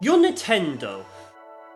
Your Nintendo.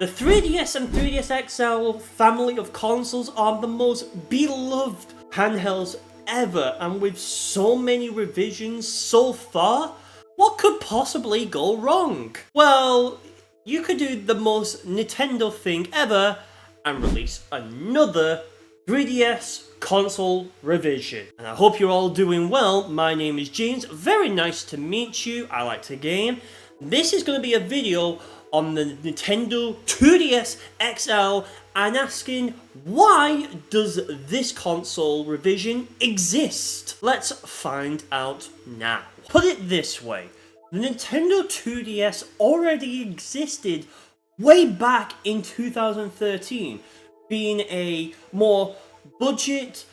The 3DS and 3DS XL family of consoles are the most beloved handhelds ever, and with so many revisions so far, what could possibly go wrong? Well, you could do the most Nintendo thing ever and release another 3DS console revision. And I hope you're all doing well. My name is James, very nice to meet you. I like to game. This is going to be a video on the Nintendo 2DS XL and asking, why does this console revision exist? Let's find out now. Put it this way, the Nintendo 2DS already existed way back in 2013, being a more budget,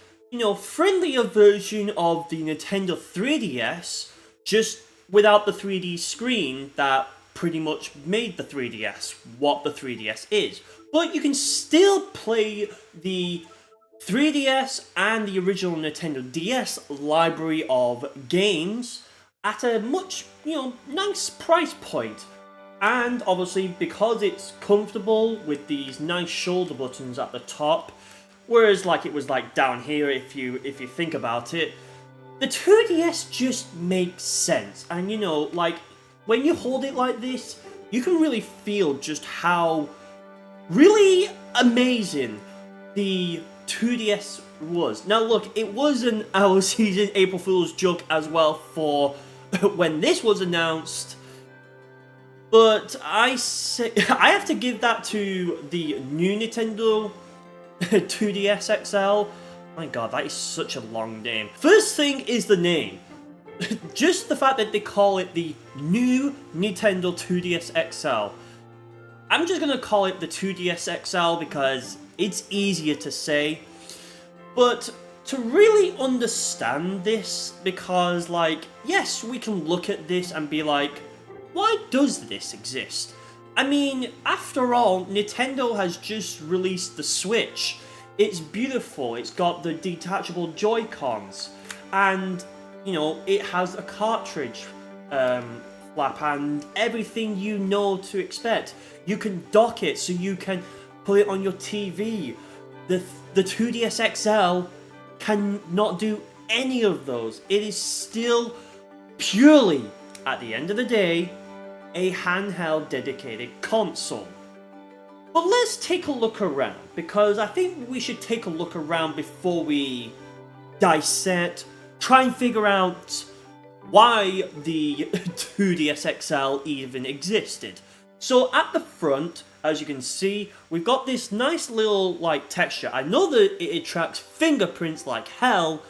friendlier version of the Nintendo 3DS, just without the 3D screen that pretty much made the 3DS what the 3DS is. But you can still play the 3DS and the original Nintendo DS library of games at a much, nice price point. And obviously, because it's comfortable with these nice shoulder buttons at the top, whereas it was down here if you think about it, the 2DS just makes sense. And when you hold it like this, you can really feel just how really amazing the 2DS was. Now look, it was an our season April Fool's joke as well for when this was announced, but I have to give that to the new Nintendo 2DS XL. My god, that is such a long name. First thing is the name. Just the fact that they call it the new Nintendo 2DS XL. I'm just gonna call it the 2DS XL because it's easier to say. But to really understand this, because yes, we can look at this and be like, why does this exist? I mean, after all, Nintendo has just released the Switch. It's beautiful, it's got the detachable Joy-Cons, and it has a cartridge flap and everything you know to expect. You can dock it so you can put it on your TV. The 2DS XL cannot do any of those. It is still purely, at the end of the day, a handheld dedicated console. But let's take a look around, because I think we should take a look around before we dissect, try and figure out why the 2DS XL even existed. So at the front, as you can see, we've got this nice little texture. I know that it attracts fingerprints like hell,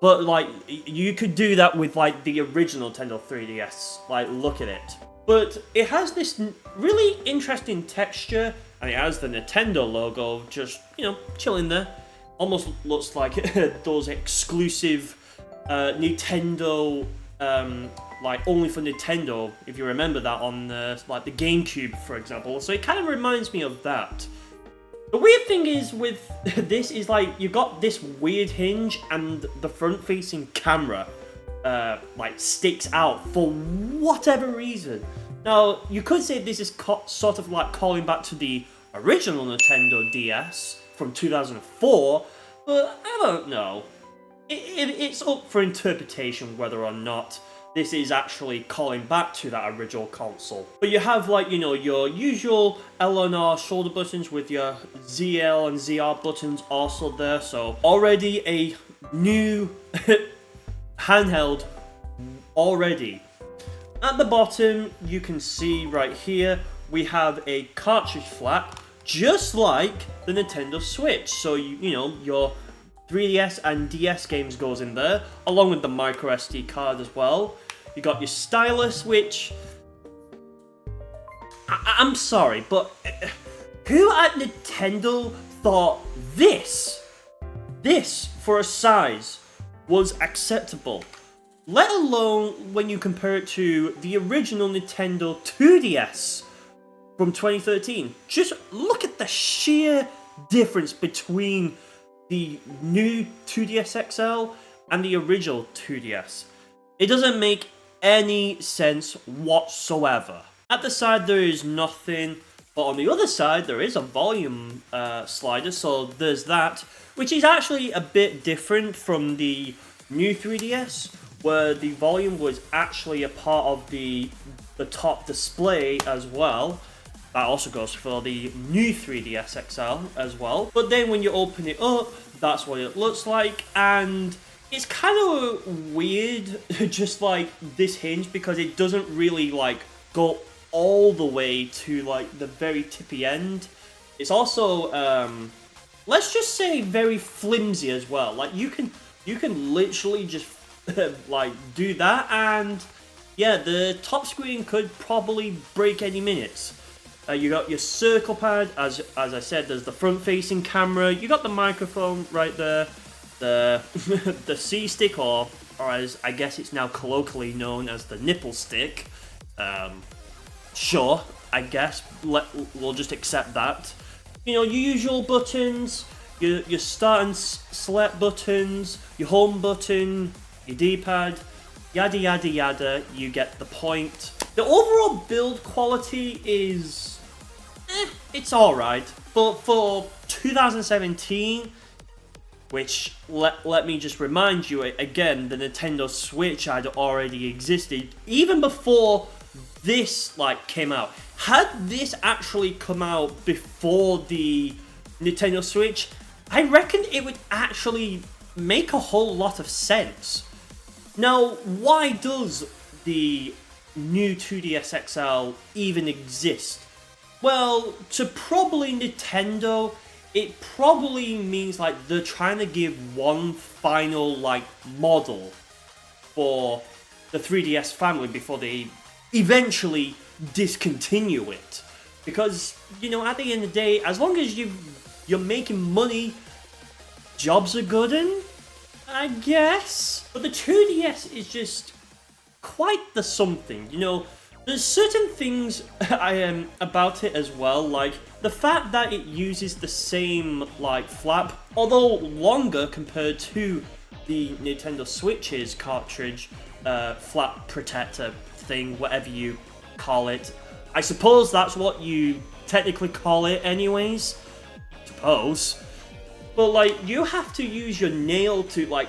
but you could do that with the original Nintendo 3DS. Look at it. But it has this really interesting texture, and it has the Nintendo logo just, chilling there. Almost looks like those exclusive Nintendo, only for Nintendo, if you remember that on the GameCube, for example. So it kind of reminds me of that. The weird thing is with this is you've got this weird hinge, and the front-facing camera sticks out for whatever reason. Now, you could say this is sort of calling back to the original Nintendo DS from 2004, but I don't know. It's up for interpretation whether or not this is actually calling back to that original console. But you have your usual L and R shoulder buttons with your ZL and ZR buttons also there, so already a new handheld already. At the bottom, you can see right here, we have a cartridge flap, just like the Nintendo Switch. So your 3DS and DS games goes in there, along with the micro SD card as well. You got your stylus, which I'm sorry, but who at Nintendo thought this for a size was acceptable? Let alone when you compare it to the original Nintendo 2DS from 2013. Just look at the sheer difference between the new 2DS XL and the original 2DS. It doesn't make any sense whatsoever. At the side there is nothing, but on the other side there is a volume slider, so there's that, which is actually a bit different from the new 3DS, where the volume was actually a part of the top display as well. That also goes for the new 3DS XL as well. But then when you open it up, that's what it looks like, and it's kind of weird, just like this hinge, because it doesn't really like go all the way to like the very tippy end. It's also let's just say very flimsy as well. Like you can literally just like do that, and yeah, the top screen could probably break any minute. You got your circle pad, as I said, there's the front facing camera, you got the microphone right there, the the C stick, or as I guess it's now colloquially known as the nipple stick. Sure, I guess we'll just accept that. You know, your usual buttons, your start and select buttons, your home button, your D-pad, yada yada yada, you get the point. The overall build quality is it's alright, but for 2017, which let me just remind you again, the Nintendo Switch had already existed even before this like came out. Had this actually come out before the Nintendo Switch, I reckon it would actually make a whole lot of sense. Now, why does the new 2DS XL even exist? Well, to probably Nintendo, it probably means like they're trying to give one final like model for the 3DS family before they eventually discontinue it. Because, you know, at the end of the day, as long as you're making money, jobs are good, and I guess. But the 2DS is just quite the something, you know. There's certain things about it as well, like the fact that it uses the same like flap, although longer compared to the Nintendo Switch's cartridge flap protector thing, whatever you call it. I suppose that's what you technically call it anyways. Suppose. But like, you have to use your nail to like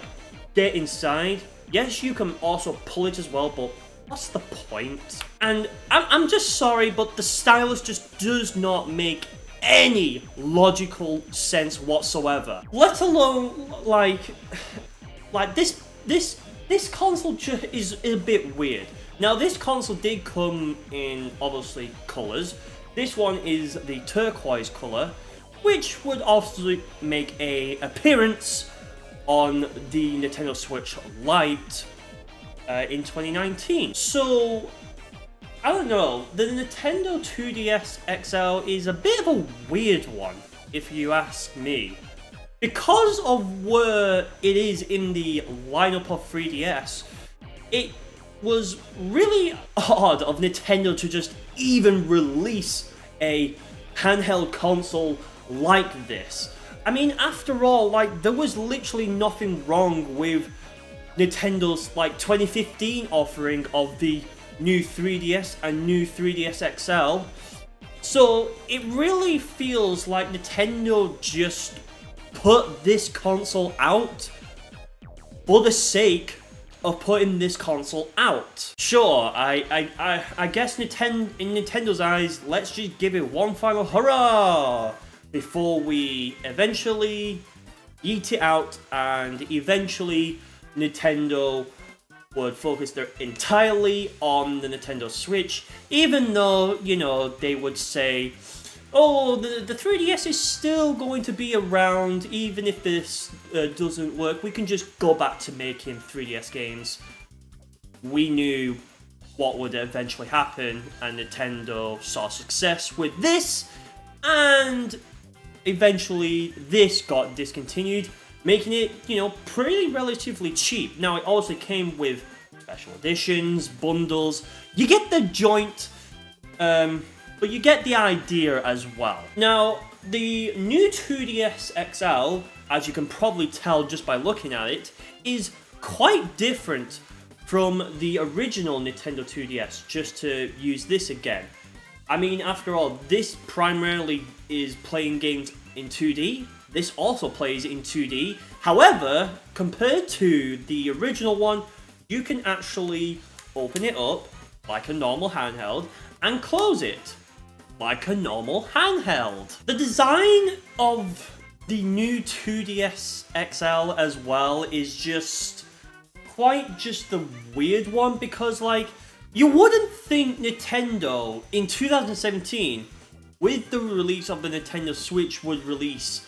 get inside. Yes, you can also pull it as well, but what's the point? And I'm just sorry, but the stylus just does not make any logical sense whatsoever. Let alone like this console is a bit weird. Now, this console did come in obviously colors. This one is the turquoise color, which would obviously make a appearance on the Nintendo Switch Lite in 2019. So, I don't know, the Nintendo 2DS XL is a bit of a weird one, if you ask me. Because of where it is in the lineup of 3DS, it was really odd of Nintendo to just even release a handheld console like this. I mean, after all, like, there was literally nothing wrong with Nintendo's like 2015 offering of the new 3DS and new 3DS XL. So it really feels like Nintendo just put this console out for the sake of putting this console out. Sure, I guess in Nintendo's eyes, let's just give it one final hurrah before we eventually eat it out, and eventually Nintendo would focus entirely on the Nintendo Switch, even though, you know, they would say, oh, the 3DS is still going to be around, even if this doesn't work, we can just go back to making 3DS games. We knew what would eventually happen, and Nintendo saw success with this, and eventually this got discontinued, making it, you know, pretty relatively cheap. Now, it also came with special editions, bundles. You get the joint, but you get the idea as well. Now, the new 2DS XL, as you can probably tell just by looking at it, is quite different from the original Nintendo 2DS just to use this again. I mean, after all, this primarily is playing games in 2D. This also plays in 2D. However, compared to the original one, you can actually open it up like a normal handheld and close it like a normal handheld. The design of the new 2DS XL as well is just the weird one, because like, you wouldn't think Nintendo in 2017 with the release of the Nintendo Switch would release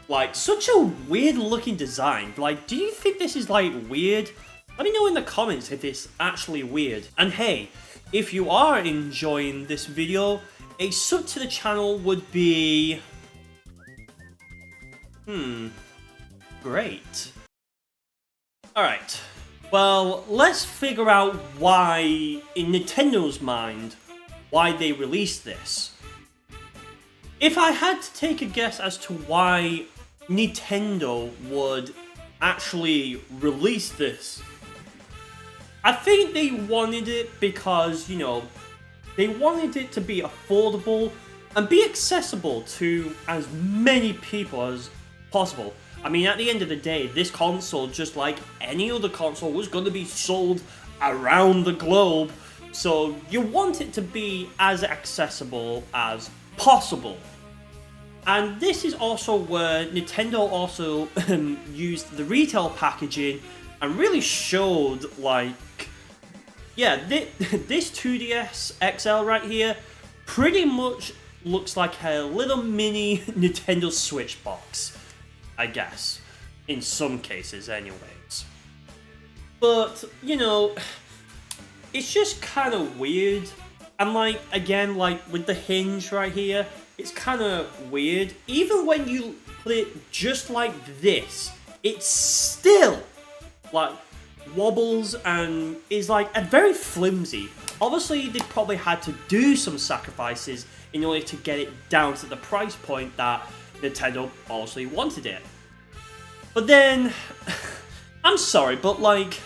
like such a weird looking design. Like, do you think this is like weird? Let me know in the comments if it's actually weird. And hey, if you are enjoying this video, a sub to the channel would be great. Alright, well, let's figure out why, in Nintendo's mind, why they released this. If I had to take a guess as to why Nintendo would actually release this, I think they wanted it because, you know, they wanted it to be affordable and be accessible to as many people as possible. I mean, at the end of the day, this console, just like any other console, was going to be sold around the globe, so you want it to be as accessible as possible. And this is also where Nintendo also used the retail packaging and really showed, like, yeah, this 2DS XL right here pretty much looks like a little mini Nintendo Switch box, I guess, in some cases anyways. But, you know, it's just kind of weird. And like, again, like with the hinge right here, it's kind of weird. Even when you put it just like this, it's still like wobbles and is like a very flimsy. Obviously, they probably had to do some sacrifices in order to get it down to the price point that Nintendo obviously wanted it. But then, I'm sorry, but like,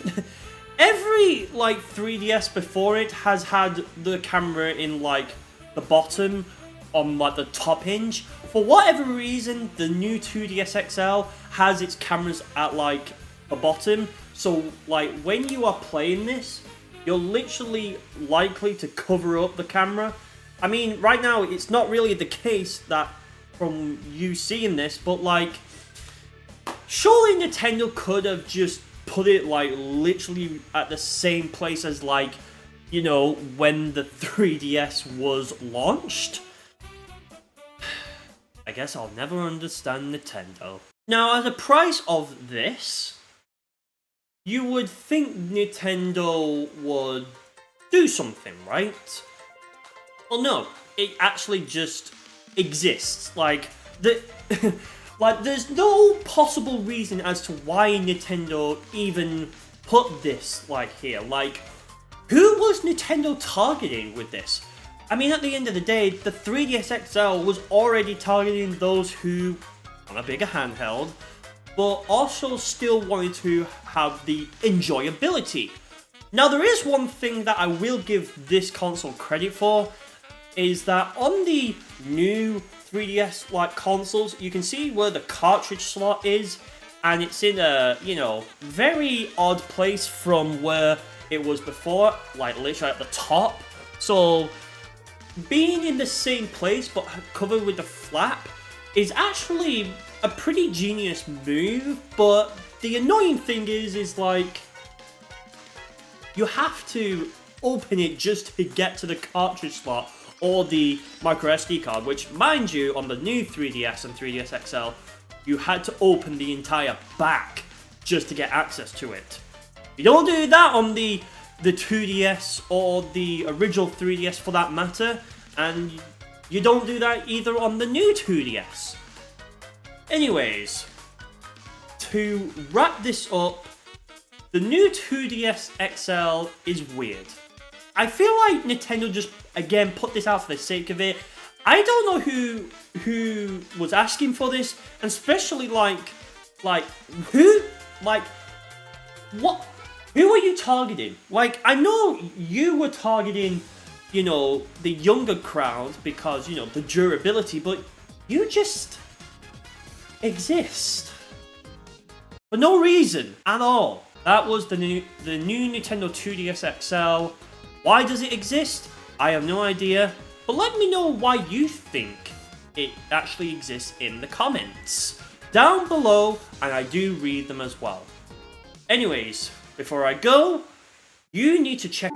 every like 3DS before it has had the camera in like the bottom on like the top hinge. For whatever reason, the new 2DS XL has its cameras at like the bottom. So like when you are playing this, you're literally likely to cover up the camera. I mean, right now it's not really the case that from you seeing this, but like, surely Nintendo could have just put it like literally at the same place as like, you know, when the 3DS was launched. I guess I'll never understand Nintendo. Now, as a price of this, you would think Nintendo would do something, right? Well, no, it actually just exists. Like, like, there's no possible reason as to why Nintendo even put this, like, here. Like, who was Nintendo targeting with this? I mean, at the end of the day, the 3DS XL was already targeting those who want a bigger handheld, but also still wanted to have the enjoyability. Now, there is one thing that I will give this console credit for, is that on the new 3DS like consoles, you can see where the cartridge slot is, and it's in a, you know, very odd place from where it was before, like literally at the top. So being in the same place but covered with the flap is actually a pretty genius move. But the annoying thing is like, you have to open it just to get to the cartridge slot or the micro SD card, which, mind you, on the new 3DS and 3DS XL, you had to open the entire back just to get access to it. You don't do that on the 2DS or the original 3DS for that matter, and you don't do that either on the new 2DS. Anyways, to wrap this up, the new 2DS XL is weird. I feel like Nintendo just, again, put this out for the sake of it. I don't know who was asking for this, and especially like, who, like, what, Who are you targeting? Like, I know you were targeting, you know, the younger crowd because, you know, the durability, but you just exist for no reason at all. That was the new Nintendo 2DS XL. Why does it exist? I have no idea, but let me know why you think it actually exists in the comments down below, and I do read them as well. Anyways, before I go, you need to check